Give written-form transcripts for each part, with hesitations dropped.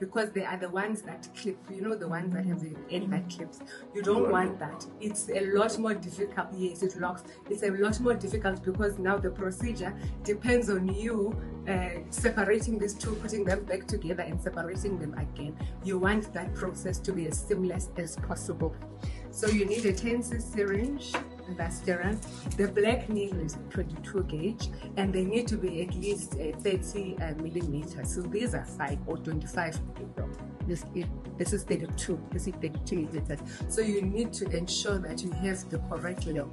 because they are the ones that clip, the ones that have the end that clips. You don't want that. It's a lot more difficult. Yes, it locks. It's a lot more difficult because now the procedure depends on you separating these two, putting them back together and separating them again. You want that process to be as seamless as possible. So you need a 10cc syringe, that's sterile. The black needle is 22 gauge, and they need to be at least 30 millimeters. So these are 5 or 25. This is 32. This is 32 millimeters. So you need to ensure that you have the correct level.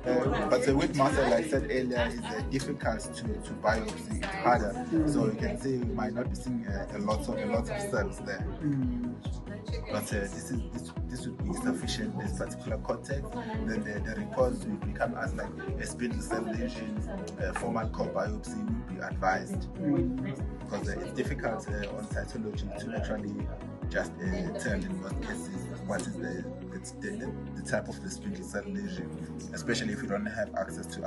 But the weight muscle, like I said earlier, is difficult to biopsy. It's harder, so you can say we might not be seeing a lot of cells there. But this would be sufficient in this particular context. Then the reports will become as like a spindle cell lesion, formal core biopsy would be advised, because it's difficult on cytology to actually just tell in what cases what is the type of the spindle cell lesion, especially if you don't have access to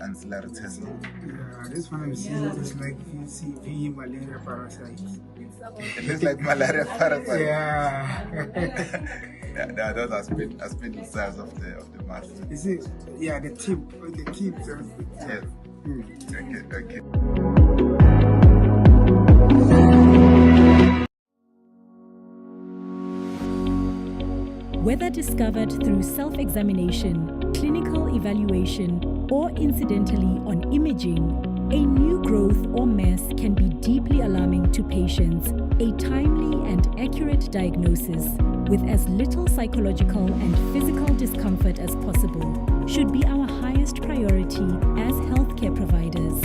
ancillary testing. Yeah, this one is like VCV malaria parasites. It looks like malaria parasites. Yeah. Yeah, those are spindle cells of the mass. Is it? Yeah, the tip. Yes. Okay. Whether discovered through self-examination, clinical evaluation, or incidentally on imaging, a new growth or mass can be deeply alarming to patients. A timely and accurate diagnosis with as little psychological and physical discomfort as possible should be our highest priority as healthcare providers.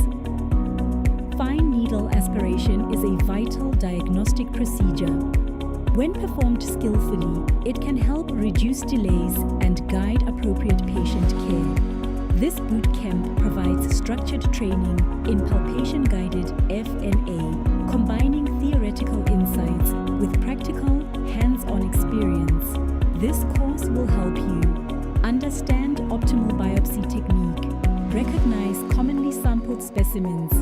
Fine needle aspiration is a vital diagnostic procedure. When performed skillfully, it can help reduce delays and guide appropriate patient care. This bootcamp provides structured training in palpation-guided FNA, combining theoretical insights with practical, hands-on experience. This course will help you understand optimal biopsy technique, recognize commonly sampled specimens,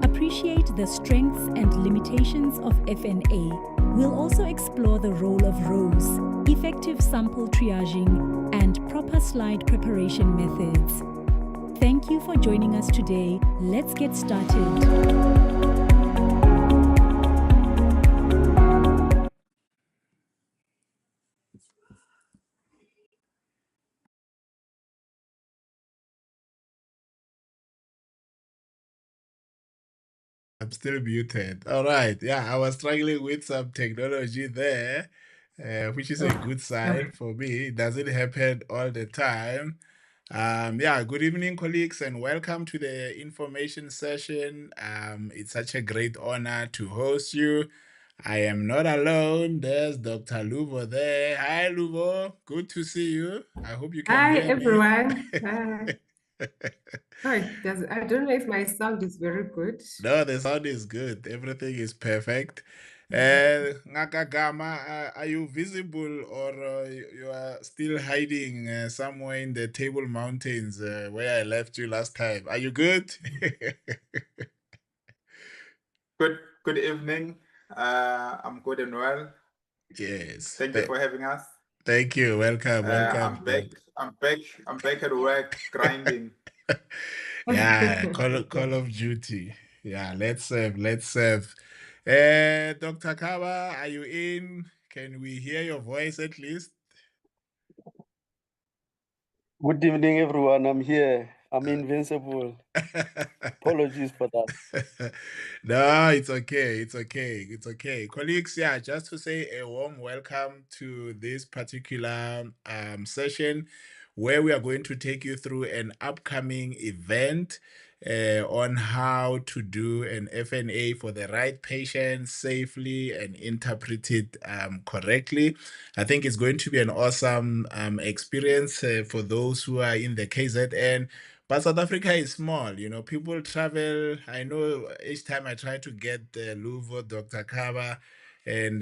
appreciate the strengths and limitations of FNA. We'll also explore the role of rows, effective sample triaging, and proper slide preparation methods. Thank you for joining us today. Let's get started. I'm still muted. All right. Yeah, I was struggling with some technology there, which is a good sign for me. It doesn't happen all the time. Yeah, good evening, colleagues, and welcome to the information session. It's such a great honor to host you. I am not alone. There's Dr. Luvo there. Hi, Luvo. Good to see you. I hope you can hear me. Hi, everyone. Hi. Sorry, I don't know if my sound is very good. No, the sound is good. Everything is perfect. Ngaka Gama, are you visible or you are still hiding somewhere in the Table Mountains where I left you last time? Are you good? Good evening. I'm good and well. Yes. Thank you for having us. Thank you. Welcome. I'm back at work grinding. Yeah, Call of Duty. Yeah, let's serve. Dr. Kawa, are you in? Can we hear your voice at least? Good evening, everyone. I'm here. I'm invincible. Apologies for that. No, it's okay. It's okay. Colleagues, yeah, just to say a warm welcome to this particular session where we are going to take you through an upcoming event on how to do an FNA for the right patient safely and interpret it correctly. I think it's going to be an awesome experience for those who are in the KZN. But South Africa is small, people travel. I know each time I try to get Luvo, Dr. Kaba, and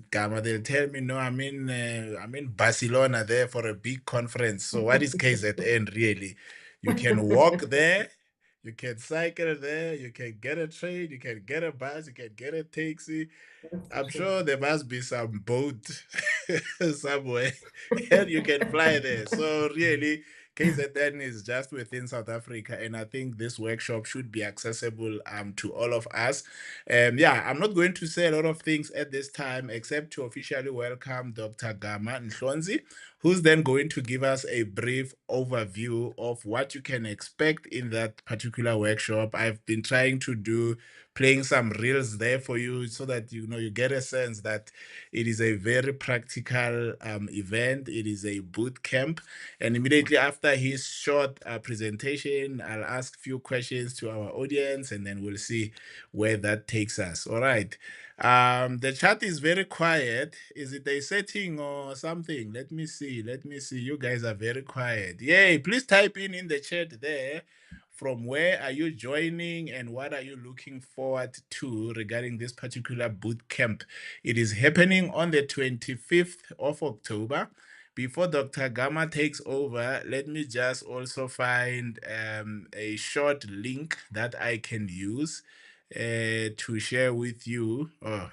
Gama, they'll tell me, no, I'm in Barcelona there for a big conference. So what is KZN really? You can walk there, You can cycle there, you can get a train, you can get a bus, you can get a taxi. I'm sure there must be some boat somewhere and you can fly there. So really, KZN is just within South Africa, and I think this workshop should be accessible to all of us. Yeah, I'm not going to say a lot of things at this time except to officially welcome Dr. Gama Nhlonzi, who's then going to give us a brief overview of what you can expect in that particular workshop. I've been trying to do playing some reels there for you so that you get a sense that it is a very practical event. It is a boot camp, and immediately after his short presentation, I'll ask a few questions to our audience, and then we'll see where that takes us. All right. The chat is very quiet. Is it a setting or something? Let me see. You guys are very quiet. Yay! Please type in the chat there. From where are you joining and what are you looking forward to regarding this particular boot camp? It is happening on the 25th of October. Before Dr. Gama takes over, let me just also find a short link that I can use to share with you. Oh,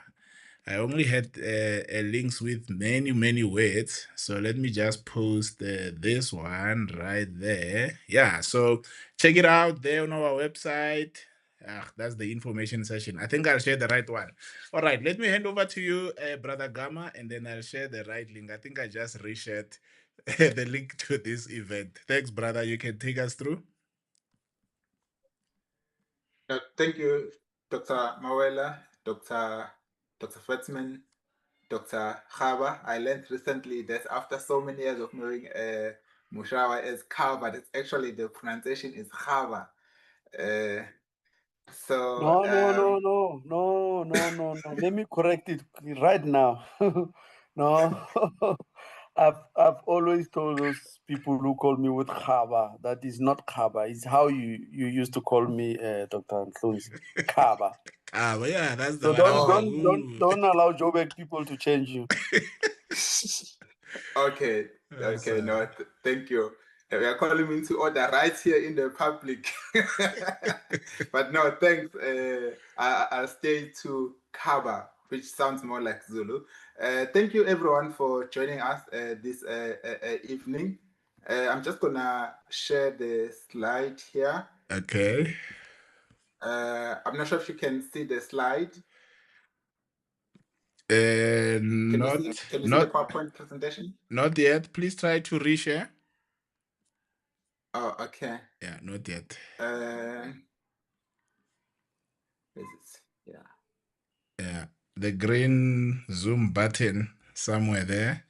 I only had links with many words. So let me just post this one right there. Yeah, so check it out there on our website. That's the information session. I think I'll share the right one. All right, let me hand over to you, Brother Gama, and then I'll share the right link. I think I just reshared the link to this event. Thanks, brother. You can take us through. Thank you, Dr. Mawela, Dr. Fetzman, Dr. Khaba. I learned recently that after so many years of knowing Mushawa as Khaba, it's actually the pronunciation is Khaba. So No. Let me correct it right now. No, I've always told those people who call me with Khaba that is not Khaba. It's how you used to call me, Dr. Nhlonzi. Khaba. Yeah, that's the So one. don't allow Joburg people to change you. okay, no, thank you. We are calling me to order right here in the public. But no, thanks. I'll stay to Kaba, which sounds more like Zulu. Thank you everyone for joining us this evening. I'm just gonna share the slide here. Okay. I'm not sure if you can see the slide. Can you see the PowerPoint presentation? Not yet. Please try to reshare. Oh, okay. Yeah, not yet. Yeah, the green zoom button somewhere there.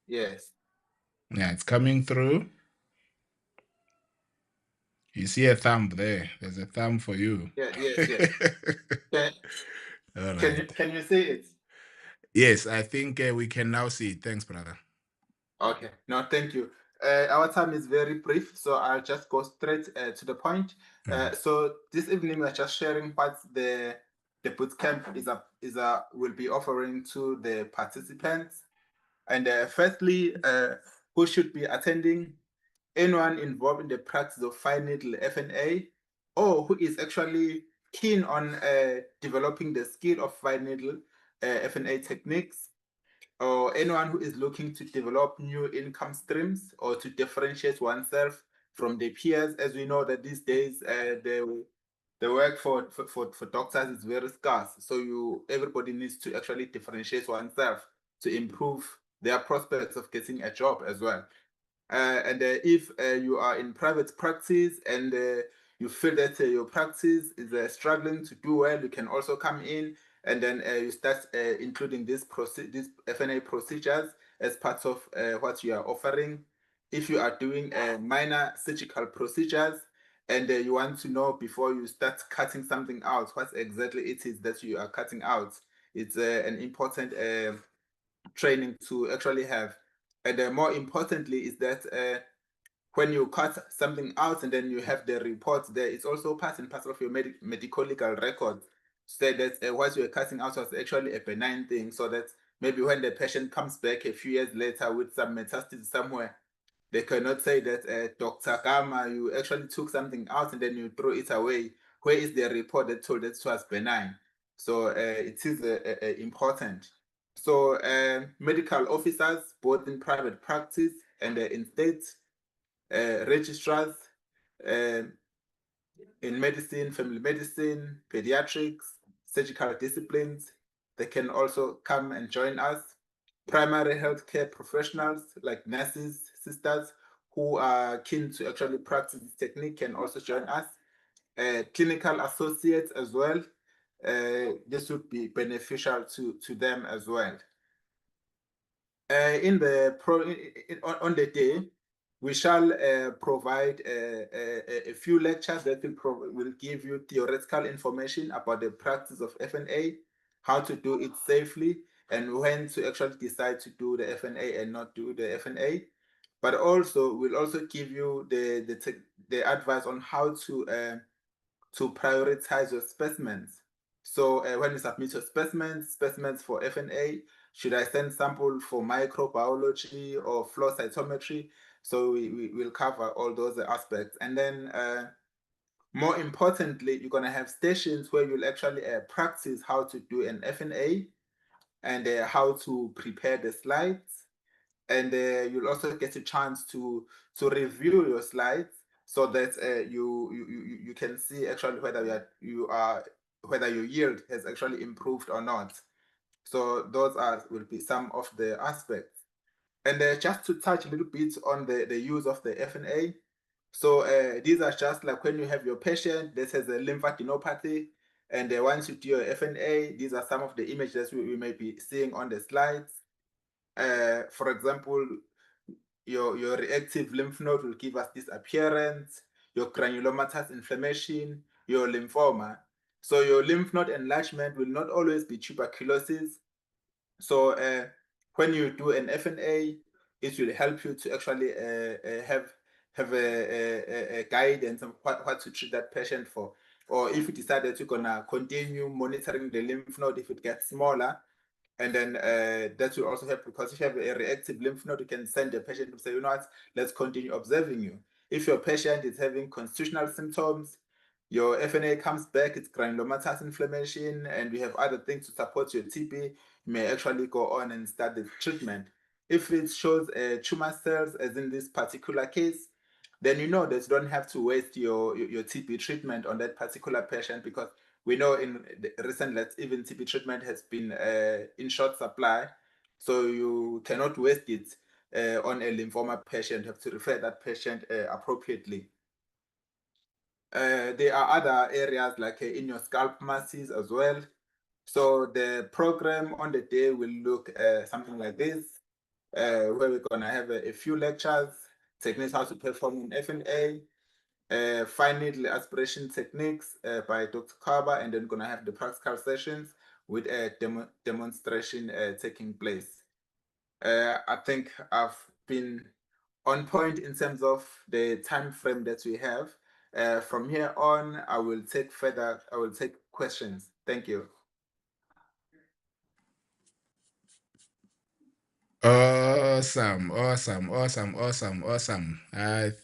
Yes. Yeah, it's coming through. You see a thumb there. There's a thumb for you. Yeah, yes. All right. Can you see it? Yes, I think we can now see it. Thanks, brother. Okay. No, thank you. Our time is very brief, so I'll just go straight to the point. So this evening we're just sharing what the bootcamp will be offering to the participants. And firstly, who should be attending? Anyone involved in the practice of fine needle FNA, or who is actually keen on developing the skill of fine needle FNA techniques, or anyone who is looking to develop new income streams or to differentiate oneself from their peers. As we know that these days the work for doctors is very scarce, so everybody needs to actually differentiate oneself to improve their prospects of getting a job as well. And if you are in private practice and you feel that your practice is struggling to do well, you can also come in and then you start including these FNA procedures as part of what you are offering. If you are doing minor surgical procedures and you want to know before you start cutting something out, what exactly it is that you are cutting out, it's an important training to actually have. And more importantly is that when you cut something out and then you have the report there, it's also part and parcel of your medical legal record. Say that what you're cutting out was actually a benign thing, so that maybe when the patient comes back a few years later with some metastasis somewhere, They cannot say that, Dr. Gama, you actually took something out and then you throw it away. Where is the report that told that it was benign? So it is important. So medical officers, both in private practice and in state, registrars, in medicine, family medicine, pediatrics, surgical disciplines, they can also come and join us. Primary healthcare professionals like nurses, sisters who are keen to actually practice this technique can also join us. Clinical associates as well. This would be beneficial to them as well. On the day, we shall provide a few lectures that will give you theoretical information about the practice of FNA, how to do it safely, and when to actually decide to do the FNA and not do the FNA. But also, we'll also give you the advice on how to prioritize your specimens. So when you submit your specimens for FNA, should I send sample for microbiology or flow cytometry? So we will cover all those aspects. And then more importantly, you're gonna have stations where you'll actually practice how to do an FNA and how to prepare the slides. And you'll also get a chance to review your slides so that you can see actually whether whether your yield has actually improved or not. So those will be some of the aspects. And just to touch a little bit on the use of the FNA. So these are just like when you have your patient that has a lymphadenopathy, and once you do your FNA, these are some of the images we may be seeing on the slides. For example, your reactive lymph node will give us this appearance, your granulomatous inflammation, your lymphoma. So your lymph node enlargement will not always be tuberculosis. So when you do an FNA, it will help you to actually have a guidance on what to treat that patient for. Or if you decide that you're gonna continue monitoring the lymph node if it gets smaller, and then that will also help, because if you have a reactive lymph node, you can send the patient to say, you know what, let's continue observing you. If your patient is having constitutional symptoms, your FNA comes back, it's granulomatous inflammation, and we have other things to support your TB, you may actually go on and start the treatment. If it shows tumor cells, as in this particular case, then you know that you don't have to waste your TB treatment on that particular patient, because we know in the recent that even TB treatment has been in short supply, so you cannot waste it on a lymphoma patient. You have to refer that patient appropriately. There are other areas like in your scalp masses as well. So the program on the day will look something like this, where we're gonna have a few lectures, techniques how to perform an FNA, fine needle aspiration techniques by Dr. Kaba, and then gonna have the practical sessions with a demonstration taking place. I think I've been on point in terms of the time frame that we have. From here on, I will take questions. Thank you. Awesome. I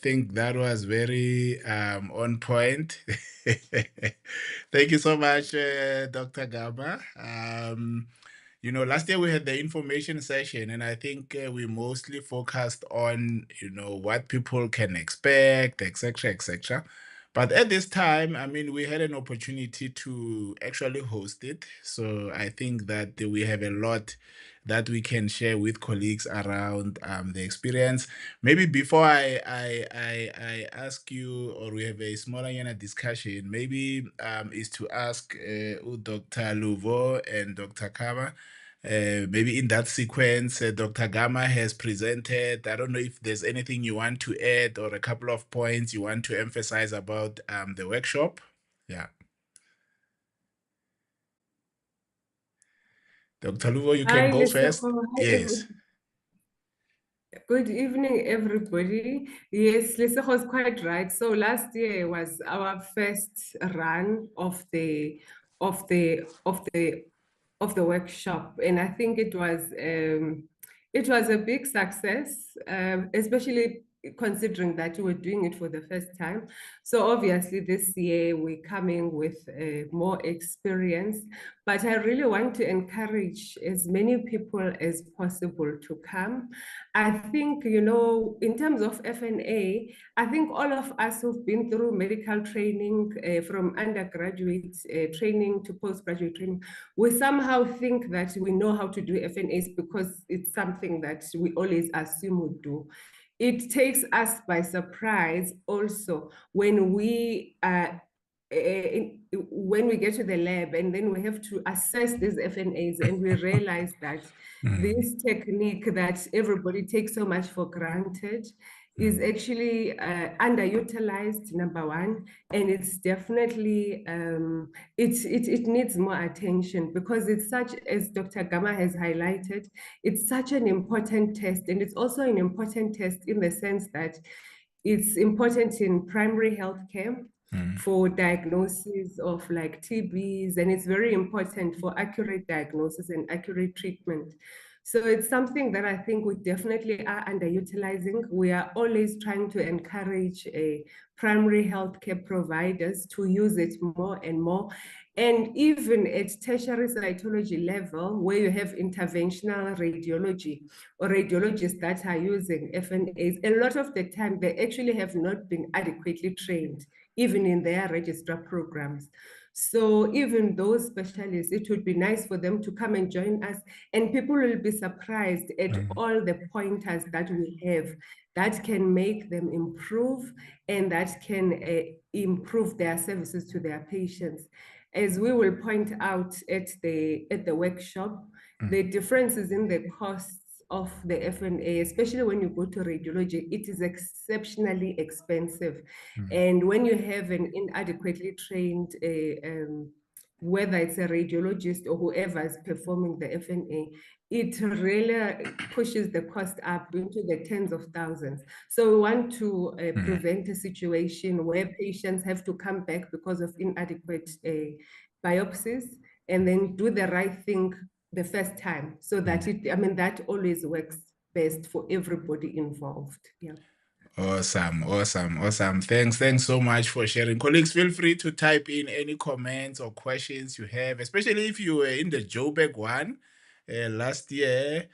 think that was very on point. Thank you so much, Dr. Gaba. Last year we had the information session, and I think we mostly focused on, what people can expect, etc., etc. But at this time, I mean, we had an opportunity to actually host it. So I think that we have a lot that we can share with colleagues around the experience. Maybe before I ask you, or we have a smaller discussion, maybe is to ask Dr. Luvo and Dr. Kama. Maybe in that sequence, Dr. Gama has presented. I don't know if there's anything you want to add or a couple of points you want to emphasize about the workshop. Yeah. Dr. Luvo, you can Hi, go first. Lesego. Hi, Yes. Good evening, everybody. Yes, Lesego was quite right. So last year was our first run of the workshop, and I think it was a big success, especially considering that you were doing it for the first time. So obviously this year we're coming with more experience, but I really want to encourage as many people as possible to come. I think, you know, in terms of FNA, I think all of us who've been through medical training from undergraduate training to postgraduate training, we somehow think that we know how to do FNAs because it's something that we always assume we do. It takes us by surprise also when we when we get to the lab and then we have to assess these FNAs and we realize that this technique that everybody takes so much for granted is actually underutilized, number one, and it's definitely it needs more attention because it's such, as Dr. Gama has highlighted, it's such an important test, and it's also an important test in the sense that it's important in primary healthcare for diagnosis of like TBs, and it's very important for accurate diagnosis and accurate treatment. So it's something that I think we definitely are underutilizing. We are always trying to encourage primary healthcare providers to use it more and more. And even at tertiary cytology level, where you have interventional radiology or radiologists that are using FNAs, a lot of the time they actually have not been adequately trained, even in their registrar programs. So even those specialists, it would be nice for them to come and join us, and people will be surprised at all the pointers that we have that can make them improve and that can improve their services to their patients. As we will point out at the workshop, the differences in the costs of the FNA, especially when you go to radiology, it is exceptionally expensive. And when you have an inadequately trained, whether it's a radiologist or whoever is performing the FNA, it really pushes the cost up into the tens of thousands. So we want to prevent a situation where patients have to come back because of inadequate biopsies and then do the right thing the first time, so that that always works best for everybody involved. Yeah. Awesome. Thanks so much for sharing. Colleagues, feel free to type in any comments or questions you have, especially if you were in the Joburg one last year.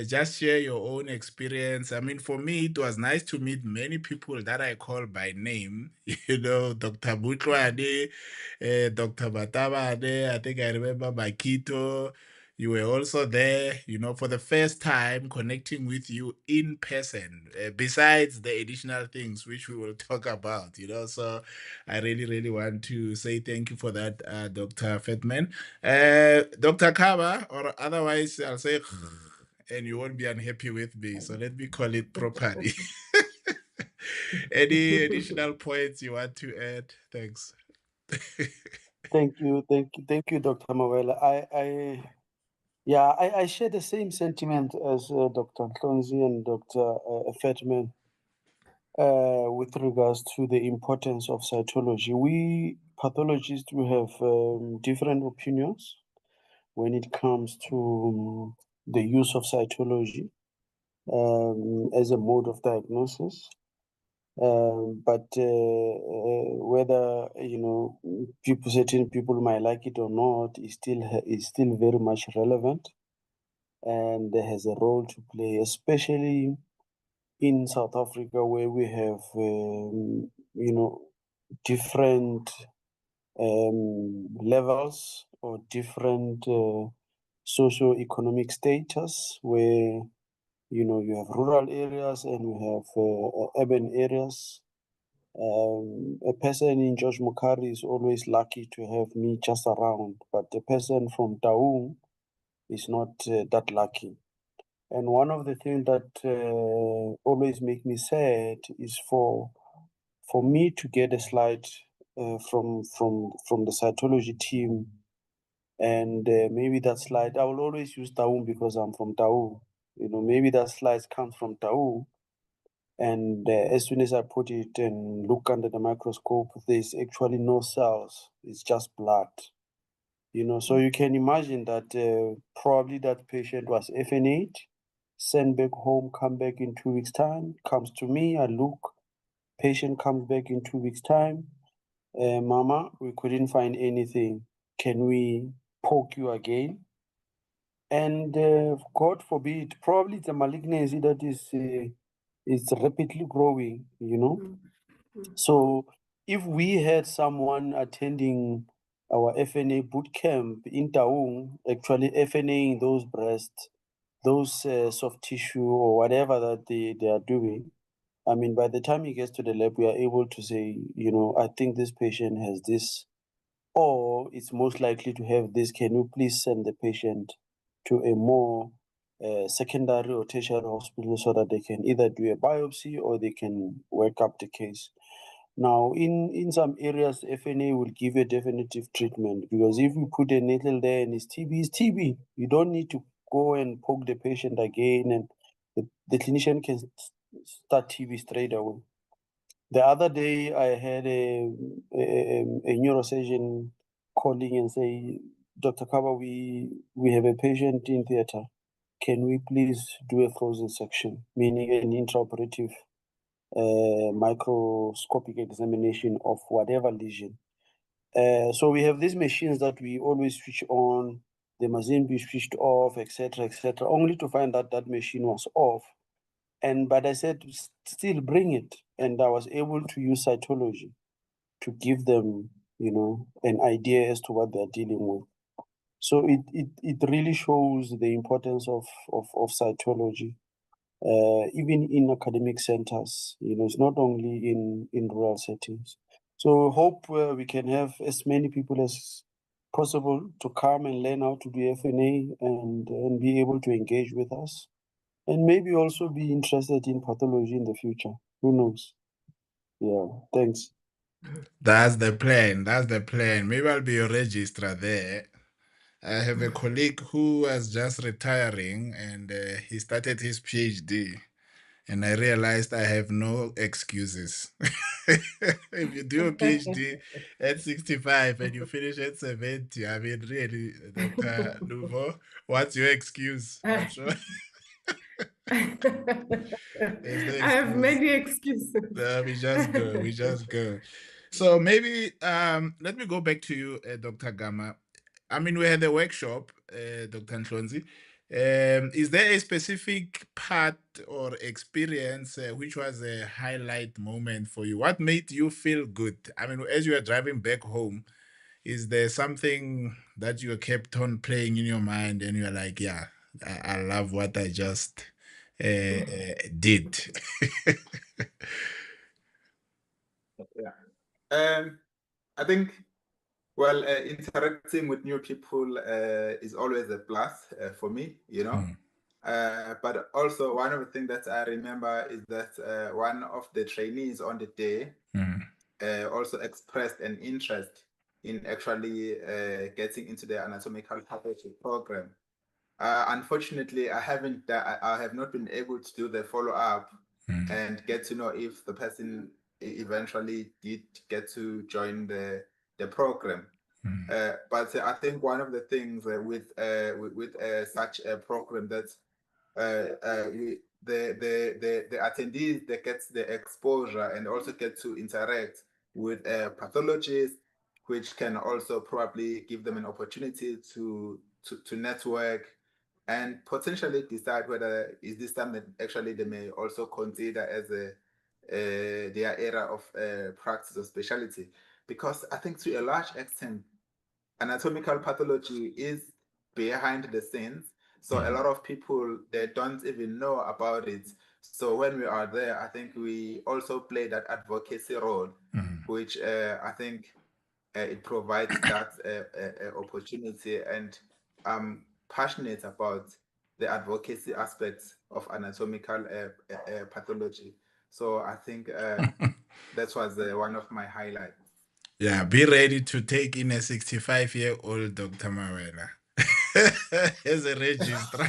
Just share your own experience. I mean, for me, it was nice to meet many people that I call by name. You know, Dr. Butlwane, Dr. Batabane, I think I remember Makito. You were also there, you know, for the first time, connecting with you in person, besides the additional things which we will talk about, you know. So I really want to say thank you for that, Dr. Fetman. Dr. Kaba, or otherwise I'll say, and you won't be unhappy with me. So let me call it properly. Any additional points you want to add? Thanks. Thank you, Dr. Mawela. I share the same sentiment as Dr. Ntlonzi and Dr. Fetman with regards to the importance of cytology. We pathologists, we have different opinions when it comes to the use of cytology as a mode of diagnosis. But whether certain people might like it or not is still very much relevant, and has a role to play, especially in South Africa, where we have different levels or different socio-economic status, where you have rural areas and we have urban areas. A person in George Mukari is always lucky to have me just around, but a person from Taung is not that lucky. And one of the things that always make me sad is for me to get a slide from the cytology team, and maybe that slide, I will always use Taung because I'm from Taung. Maybe that slide comes from Taung, and as soon as I put it and look under the microscope, there's actually no cells, it's just blood. So you can imagine that probably that patient was FNA'd, send back home, come back in 2 weeks' time, comes to me, I look, patient comes back in 2 weeks' time. Mama, we couldn't find anything. Can we poke you again? And God forbid, probably it's a malignancy that is rapidly growing, you know. So if we had someone attending our FNA bootcamp in Taung, actually FNAing those breasts, those soft tissue or whatever that they are doing, I mean, by the time he gets to the lab, we are able to say, you know, I think this patient has this, or it's most likely to have this. Can you please send the patient to a more secondary or tertiary hospital so that they can either do a biopsy or they can work up the case? Now, in some areas, FNA will give a definitive treatment, because if you put a needle there and it's TB. You don't need to go and poke the patient again, and the clinician can start TB straight away. The other day, I had a neurosurgeon calling and say, Dr. Kaba, we have a patient in theater. Can we please do a frozen section, meaning an intraoperative microscopic examination of whatever lesion? So we have these machines that we always switch on. They mustn't be switched off, etc., only to find that that machine was off. But I said, still bring it. And I was able to use cytology to give them, you know, an idea as to what they're dealing with. So it really shows the importance of cytology, even in academic centers. You know, it's not only in rural settings. So hope we can have as many people as possible to come and learn how to do FNA and be able to engage with us. And maybe also be interested in pathology in the future. Who knows? Yeah, thanks. That's the plan. That's the plan. Maybe I'll be your registrar there. I have a colleague who was just retiring, and he started his PhD. And I realized I have no excuses. If you do a PhD at 65 and you finish at 70, I mean, really, Dr. Luvo, what's your excuse? I'm sure there's no I have excuse. many excuses. No, we just go. We just go. So maybe let me go back to you, Dr. Gama. I mean, we had a workshop, Dr. Nhlonzi. Is there a specific part or experience which was a highlight moment for you? What made you feel good? I mean, as you were driving back home, is there something that you kept on playing in your mind and you're like, yeah, I love what I just did? I think, well, interacting with new people is always a plus for me, you know. But also, one of the things that I remember is that one of the trainees on the day also expressed an interest in actually getting into the anatomical pathology program. Unfortunately, I have not been able to do the follow-up and get to know if the person eventually did get to join the program. But I think one of the things with such a program that the attendees, they get the exposure and also get to interact with pathologists, which can also probably give them an opportunity to network and potentially decide whether is this something that actually they may also consider as their area of practice or specialty. Because I think to a large extent, anatomical pathology is behind the scenes. So a lot of people, they don't even know about it. So when we are there, I think we also play that advocacy role, which I think it provides that opportunity. And I'm passionate about the advocacy aspects of anatomical pathology. So I think that was one of my highlights. Yeah, be ready to take in a 65-year-old Dr. Mawela as a registrar.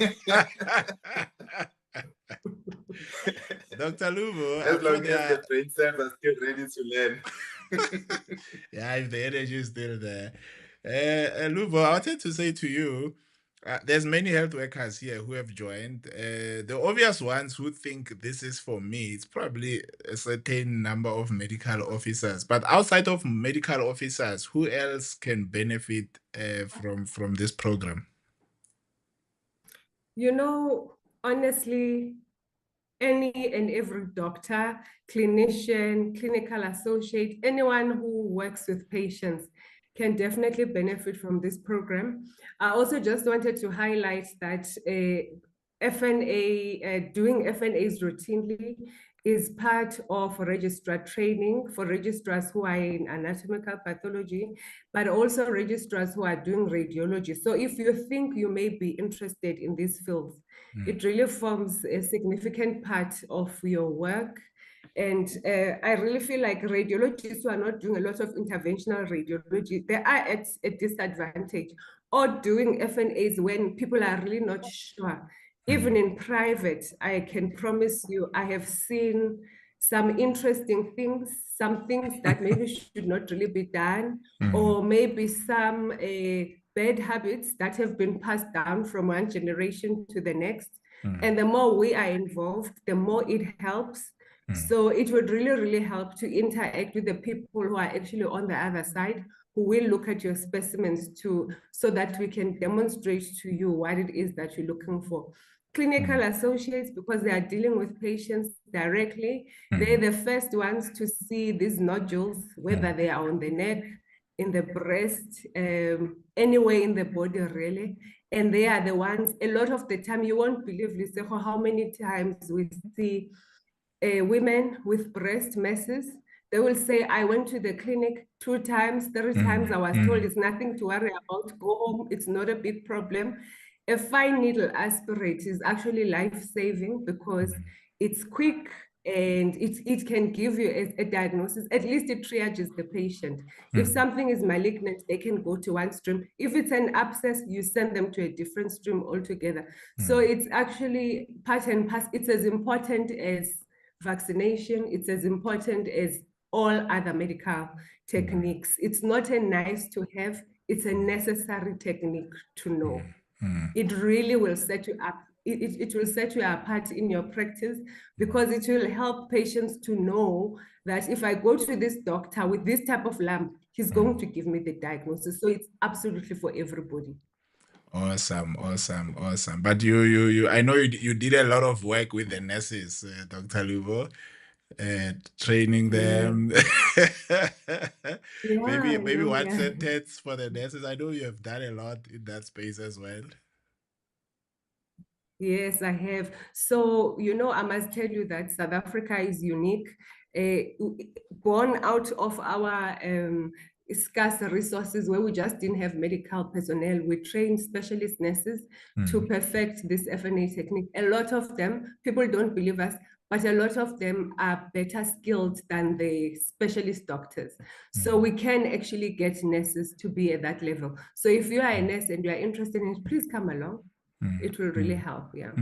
Dr. Luvo, As long as the brain cells are still ready to learn. Yeah, if the energy is still there. Luvo, I wanted to say to you, There's many health workers here who have joined. The obvious ones who think this is for me, it's probably a certain number of medical officers. But outside of medical officers, who else can benefit from this program? You know, honestly, any and every doctor, clinician, clinical associate, anyone who works with patients can definitely benefit from this program. I also just wanted to highlight that FNA, doing FNAs routinely is part of registrar training for registrars who are in anatomical pathology, but also registrars who are doing radiology. So if you think you may be interested in these fields, it really forms a significant part of your work. And I really feel like radiologists who are not doing a lot of interventional radiology, they are at a disadvantage, or doing FNAs when people are really not sure. Even in private, I can promise you, I have seen some interesting things, some things that maybe should not really be done, or maybe some bad habits that have been passed down from one generation to the next. And the more we are involved, the more it helps. So it would really, really help to interact with the people who are actually on the other side, who will look at your specimens too, so that we can demonstrate to you what it is that you're looking for. Clinical associates, because they are dealing with patients directly, they're the first ones to see these nodules, whether they are on the neck, in the breast, anywhere in the body really. And they are the ones, a lot of the time, you won't believe, Liseho, how many times we see women with breast masses. They will say, I went to the clinic 2 times, 3 times. I was told it's nothing to worry about, go home, it's not a big problem. A fine needle aspirate is actually life-saving because it's quick and it can give you a diagnosis. At least it triages the patient. If something is malignant, they can go to one stream. If it's an abscess, you send them to a different stream altogether. So it's actually part and parcel. It's as important as vaccination. It's as important as all other medical techniques. It's not a nice to have, it's a necessary technique to know. It really will set you up. It will set you apart in your practice, because it will help patients to know that if I go to this doctor with this type of lump, he's going to give me the diagnosis. So it's absolutely for everybody. Awesome. But you I know you did a lot of work with the nurses, Dr. Lubo, training them. Maybe one sentence for the nurses. I know you have done a lot in that space as well. Yes, I have. So, you know, I must tell you that South Africa is unique. Born out of our scarce resources, where we just didn't have medical personnel, we trained specialist nurses to perfect this FNA technique. A lot of them, people don't believe us, but a lot of them are better skilled than the specialist doctors. So we can actually get nurses to be at that level. So if you are a nurse and you are interested in it, please come along. It will really help, yeah.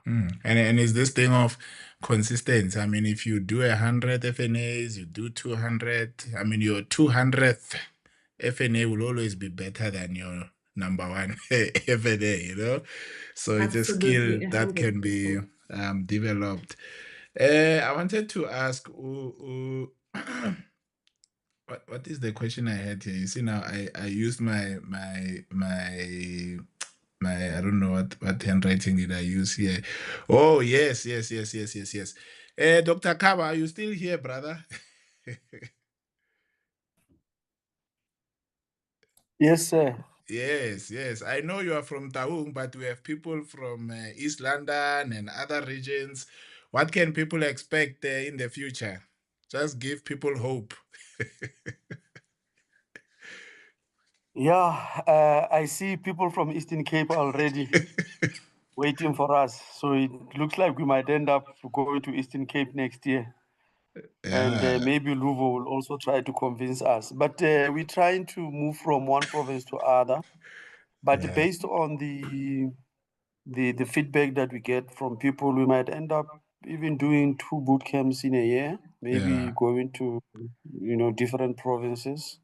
And is this thing of consistency? I mean, if you do 100 FNAs, you do 200. I mean, your 200th FNA will always be better than your number 1 FNA, you know? So it's a skill that can be developed. I wanted to ask, what is the question I had here? You see, now I used my I don't know what handwriting did I use here. Oh, yes. Dr. Kaba, are you still here, brother? Yes, sir. Yes. I know you are from Taung, but we have people from East London and other regions. What can people expect in the future? Just give people hope. Yeah, I see people from Eastern Cape already waiting for us. So it looks like we might end up going to Eastern Cape next year. And maybe Luvo will also try to convince us. But we're trying to move from one province to other. But based on the feedback that we get from people, we might end up even doing 2 boot camps in a year, maybe going to, different provinces.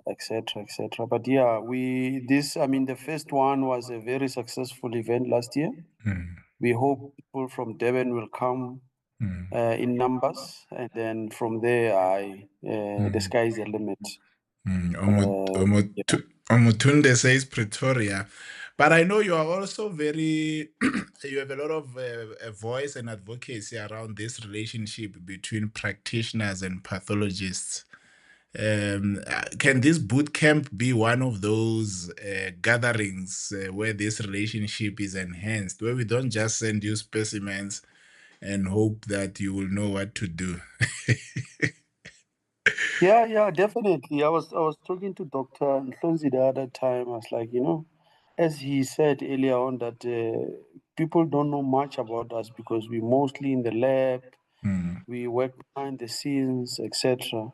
etc., etc. But yeah, the first one was a very successful event last year. We hope people from Durban will come in numbers, and then from there, the sky is the limit. Omotunde says Pretoria, but I know you are also very, you have a lot of a voice and advocacy around this relationship between practitioners and pathologists. Can this boot camp be one of those gatherings where this relationship is enhanced, where we don't just send you specimens and hope that you will know what to do? Yeah, definitely. I was talking to Dr. Nhlonzi the other time. I was like, as he said earlier on, that people don't know much about us because we're mostly in the lab, we work behind the scenes, etc.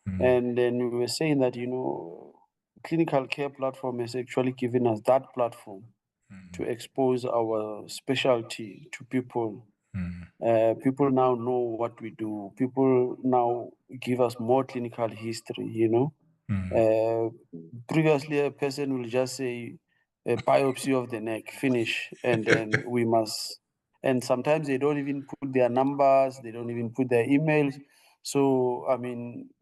And then we were saying that, clinical care platform has actually given us that platform to expose our specialty to people. People now know what we do. People now give us more clinical history, Previously, a person will just say a biopsy of the neck, finish, and then we must. And sometimes they don't even put their numbers, they don't even put their emails. So,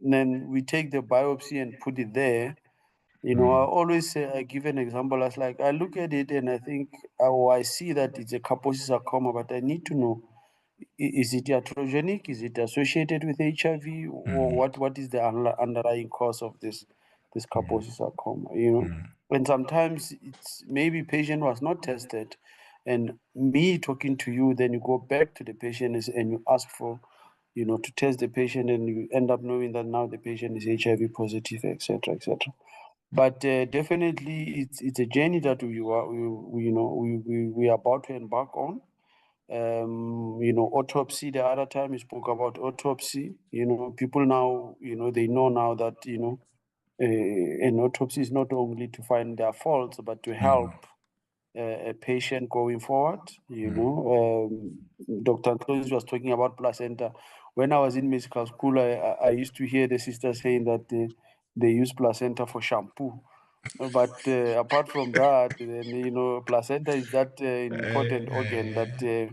then we take the biopsy and put it there. I always say, I give an example as like, I look at it and I think, I see that it's a Kaposi sarcoma, but I need to know, is it iatrogenic? Is it associated with HIV? Or what is the underlying cause of this Kaposi sarcoma? And sometimes it's maybe patient was not tested, and me talking to you, then you go back to the patient and you ask for, to test the patient, and you end up knowing that now the patient is HIV positive, etc., etc. But definitely, it's a journey that we are about to embark on. Autopsy. The other time we spoke about autopsy. People now, they know now that an autopsy is not only to find their faults, but to help a patient going forward. Dr. Nhlonzi was talking about placenta. When I was in medical school, I used to hear the sister saying that they use placenta for shampoo. But apart from that, then, placenta is that important organ that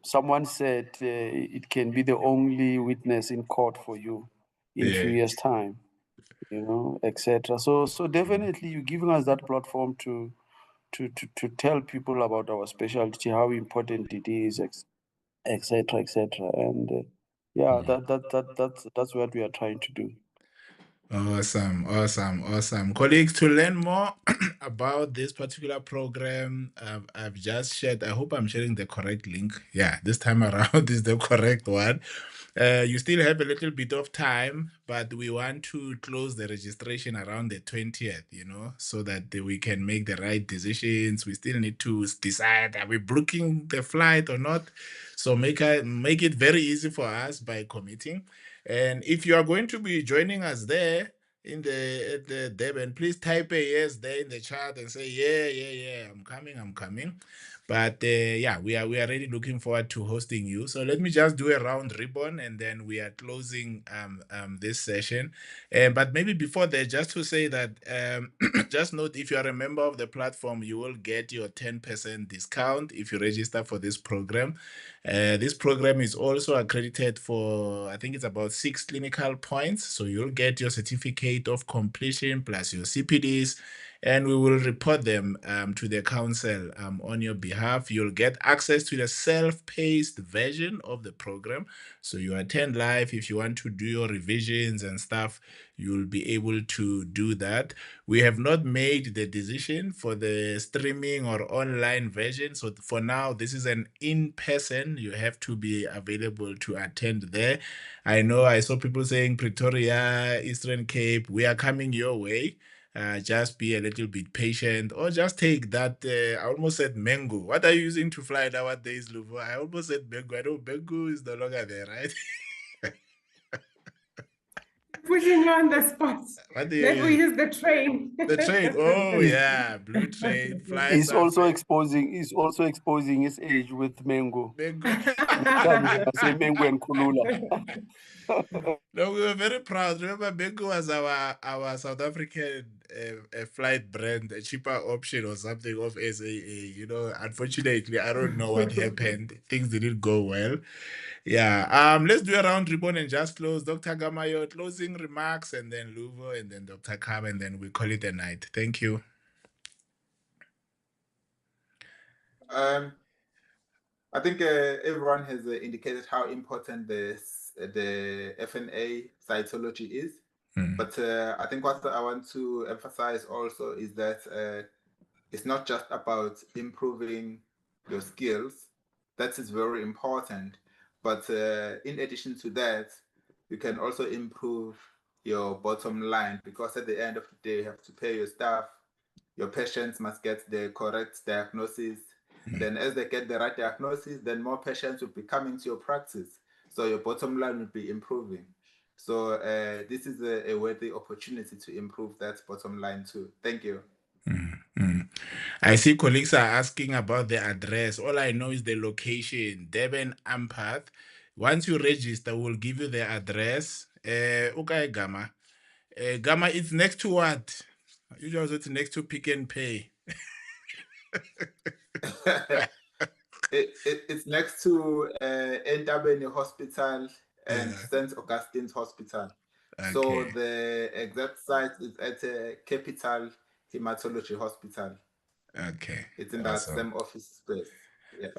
someone said it can be the only witness in court for you in few years' time, etc. So definitely you're giving us that platform to tell people about our specialty, how important it is, etc., etc. And that's what we are trying to do. Awesome. Colleagues, to learn more about this particular program, I've just shared, I hope I'm sharing the correct link. Yeah, this time around is the correct one. You still have a little bit of time, but we want to close the registration around the 20th, so that we can make the right decisions. We still need to decide, are we booking the flight or not? So make it very easy for us by committing. And if you are going to be joining us there at the Durban, please type a yes there in the chat and say, yeah, I'm coming. But we are really looking forward to hosting you. So let me just do a round ribbon, and then we are closing this session. But maybe before that, just to say that just note, if you are a member of the platform, you will get your 10% discount if you register for this program. This program is also accredited for, I think it's about 6 clinical points. So you'll get your certificate of completion plus your CPDs, and we will report them to the council on your behalf. You'll get access to the self-paced version of the program. So you attend live. If you want to do your revisions and stuff, you'll be able to do that. We have not made the decision for the streaming or online version. So for now, this is an in-person. You have to be available to attend there. I know I saw people saying Pretoria, Eastern Cape, we are coming your way. Just be a little bit patient, or just take that. I almost said mango. What are you using to fly nowadays, Luvo? I almost said mango. I know mango is no longer there, right? putting you on the spot. What do you Maybe we use? use the train. The train. Oh yeah, blue train flies He's are also fast. exposing his age with mango. Mango. Next time he's gonna say mango and kulula. No, we were very proud. Remember, Mango was our South African flight brand, a cheaper option or something of SAA. You know, unfortunately, I don't know what happened. Things didn't go well. Yeah. Let's do a round ribbon and just close. Dr. Gamayo, closing remarks, and then Luvo, and then Dr. Kaba, and then we call it a night. Thank you. I think everyone has indicated how important the FNA cytology is. But I think what I want to emphasize also is that it's not just about improving your skills. That is very important. But in addition to that, you can also improve your bottom line, because at the end of the day, you have to pay your staff. Your patients must get the correct diagnosis. Then as they get the right diagnosis, then more patients will be coming to your practice. So your bottom line will be improving. So this is a worthy opportunity to improve that bottom line too. Thank you. I see colleagues are asking about the address. All I know is the location, Durban Ampath. Once you register, we'll give you the address. Okay, Gamma. Gamma, it's next to what? Usually it's next to Pick and Pay. It's next to Entabeni Hospital and St. Augustine's Hospital. Okay. So the exact site is at Capital Hematology Hospital. Okay. It's in that same office space. Yeah.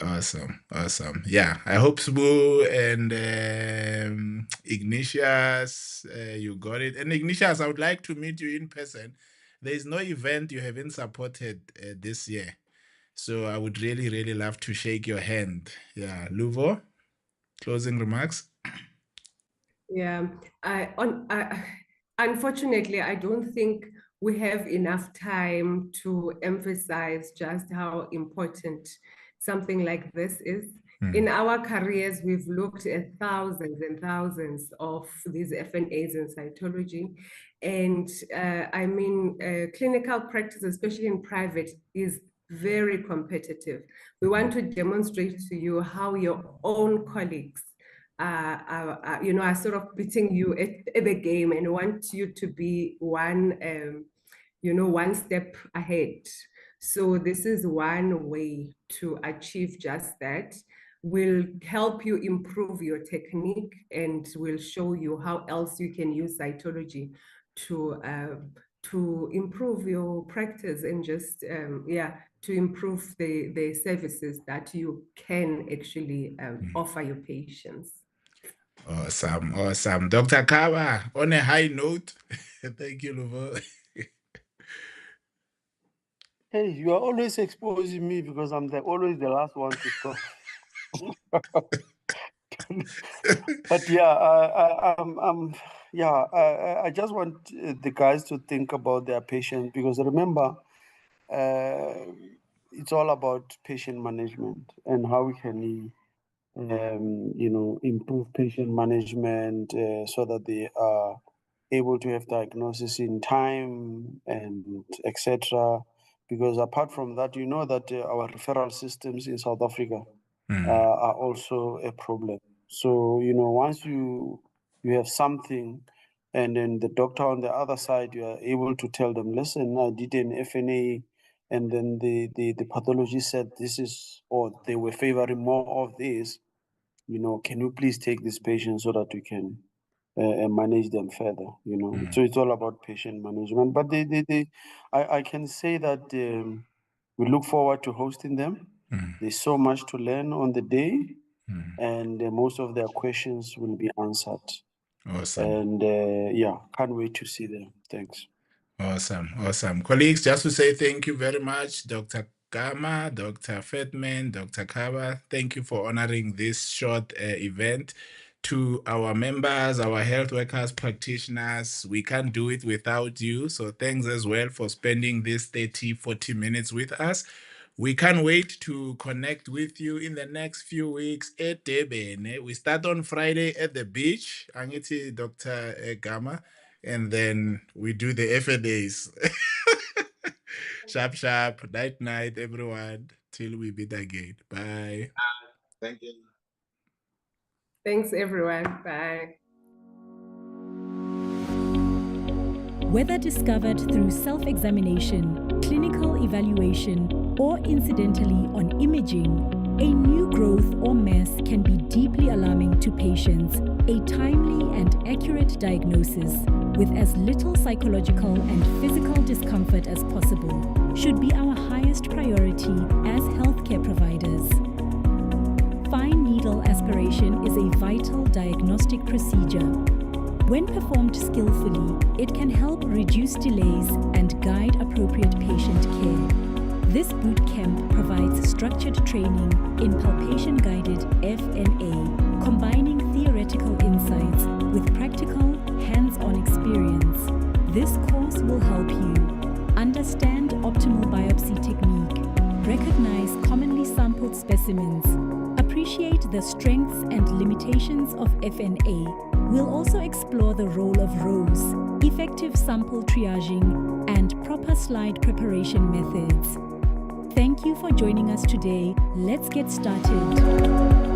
Awesome. Yeah, I hope Sbu and Ignatius, you got it. And Ignatius, I would like to meet you in person. There is no event you haven't supported this year. So I would really, really love to shake your hand. Yeah, Luvo, closing remarks. Yeah, unfortunately, I don't think we have enough time to emphasize just how important something like this is. In our careers, we've looked at thousands and thousands of these FNAs in cytology. And I mean, clinical practice, especially in private, is very competitive. We want to demonstrate to you how your own colleagues are sort of beating you at the game and want you to be one step ahead. So this is one way to achieve just that. Will help you improve your technique, and will show you how else you can use cytology to improve your practice and just to improve the services that you can actually offer your patients. Awesome. Dr. Kaba, on a high note, thank you, Luvo. Hey, you are always exposing me because I'm always the last one to stop. But yeah, I just want the guys to think about their patients, because remember, it's all about patient management and how we can, improve patient management so that they are able to have diagnosis in time and etc. Because apart from that, you know that our referral systems in South Africa are also a problem. So, once you have something, and then the doctor on the other side, you are able to tell them, listen, I did an FNA, and then the pathology said this is, or they were favoring more of this, can you please take this patient so that we can manage them further, So it's all about patient management. But I can say that we look forward to hosting them. There's so much to learn on the day, and most of their questions will be answered. Awesome. And can't wait to see them. Thanks. Awesome. Colleagues, just to say thank you very much, Dr. Gama, Dr. Fetman, Dr. Kaba. Thank you for honoring this short event. To our members, our health workers, practitioners, we can't do it without you. So thanks as well for spending this 30-40 minutes with us. We can't wait to connect with you in the next few weeks at Durban. We start on Friday at the beach. Angiti, Dr. Gama. and then we do the FNAs. Sharp. Night, everyone. Till we meet again. Bye. Thank you. Thanks, everyone. Bye. Whether discovered through self-examination, clinical evaluation, or incidentally on imaging, a new growth or mass can be deeply alarming to patients. A timely and accurate diagnosis with as little psychological and physical discomfort as possible should be our highest priority as healthcare providers. Fine needle aspiration is a vital diagnostic procedure. When performed skillfully, it can help reduce delays and guide appropriate patient care. This bootcamp provides structured training in palpation-guided FNA, combining theoretical insights with practical, hands-on experience. This course will help you understand optimal biopsy technique, recognize commonly sampled specimens, appreciate the strengths and limitations of FNA. We'll also explore the role of rows, effective sample triaging, and proper slide preparation methods. Thank you for joining us today. Let's get started.